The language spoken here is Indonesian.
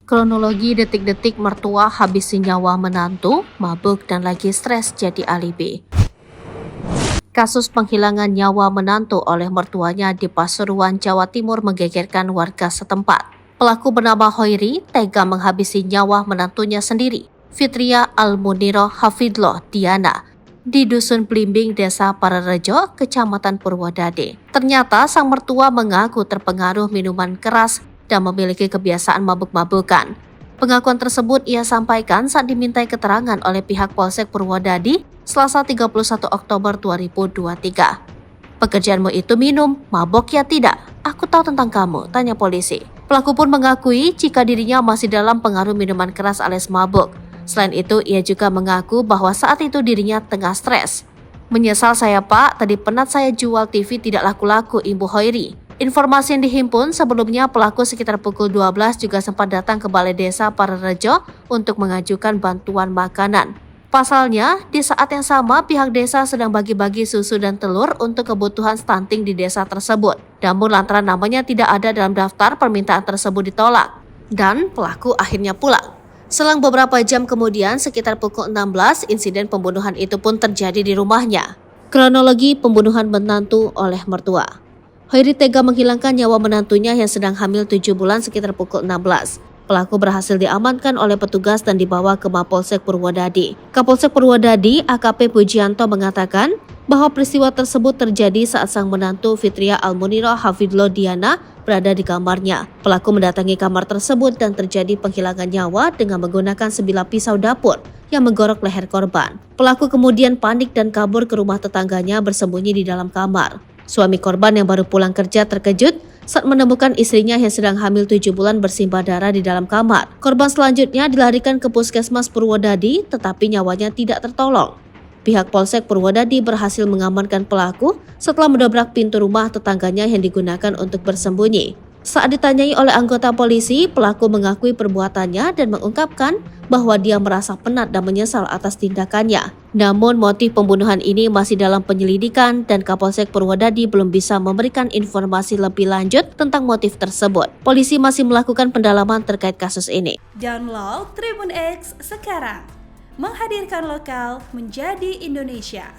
Kronologi detik-detik mertua habisi nyawa menantu, mabuk dan lagi stres jadi alibi. Kasus penghilangan nyawa menantu oleh mertuanya di Pasuruan, Jawa Timur menggegerkan warga setempat. Pelaku bernama Hoiri tega menghabisi nyawa menantunya sendiri, Fitria Almuniro Hafidloh Diana, di Dusun Blimbing, Desa Pararejo, Kecamatan Purwodadi. Ternyata sang mertua mengaku terpengaruh minuman keras dan memiliki kebiasaan mabuk-mabukan. Pengakuan tersebut ia sampaikan saat dimintai keterangan oleh pihak Polsek Purwodadi Selasa 31 Oktober 2023. "Pekerjaanmu itu minum, mabok ya tidak? Aku tahu tentang kamu," tanya polisi. Pelaku pun mengakui jika dirinya masih dalam pengaruh minuman keras alias mabuk. Selain itu, ia juga mengaku bahwa saat itu dirinya tengah stres. "Menyesal saya Pak, tadi penat saya jual TV tidak laku-laku," Ibu Hoiri. Informasi yang dihimpun sebelumnya, pelaku sekitar pukul 12 juga sempat datang ke Balai Desa Pararejo untuk mengajukan bantuan makanan. Pasalnya, di saat yang sama pihak desa sedang bagi-bagi susu dan telur untuk kebutuhan stunting di desa tersebut. Namun lantaran namanya tidak ada dalam daftar, permintaan tersebut ditolak dan pelaku akhirnya pulang. Selang beberapa jam kemudian, sekitar pukul 16, insiden pembunuhan itu pun terjadi di rumahnya. Kronologi pembunuhan menantu oleh mertua. Hoiri tega menghilangkan nyawa menantunya yang sedang hamil 7 bulan sekitar pukul 16. Pelaku berhasil diamankan oleh petugas dan dibawa ke Mapolsek Purwodadi. Kapolsek Purwodadi, AKP Pujianto, mengatakan bahwa peristiwa tersebut terjadi saat sang menantu Fitria Almuniro Hafidloh Diana berada di kamarnya. Pelaku mendatangi kamar tersebut dan terjadi penghilangan nyawa dengan menggunakan sebilah pisau dapur yang menggorok leher korban. Pelaku kemudian panik dan kabur ke rumah tetangganya bersembunyi di dalam kamar. Suami korban yang baru pulang kerja terkejut saat menemukan istrinya yang sedang hamil 7 bulan bersimbah darah di dalam kamar. Korban selanjutnya dilarikan ke Puskesmas Purwodadi, tetapi nyawanya tidak tertolong. Pihak Polsek Purwodadi berhasil mengamankan pelaku setelah mendobrak pintu rumah tetangganya yang digunakan untuk bersembunyi. Saat ditanyai oleh anggota polisi, pelaku mengakui perbuatannya dan mengungkapkan bahwa dia merasa penat dan menyesal atas tindakannya. Namun motif pembunuhan ini masih dalam penyelidikan dan Kapolsek Purwodadi belum bisa memberikan informasi lebih lanjut tentang motif tersebut. Polisi masih melakukan pendalaman terkait kasus ini. Download Tribun X sekarang, menghadirkan lokal menjadi Indonesia.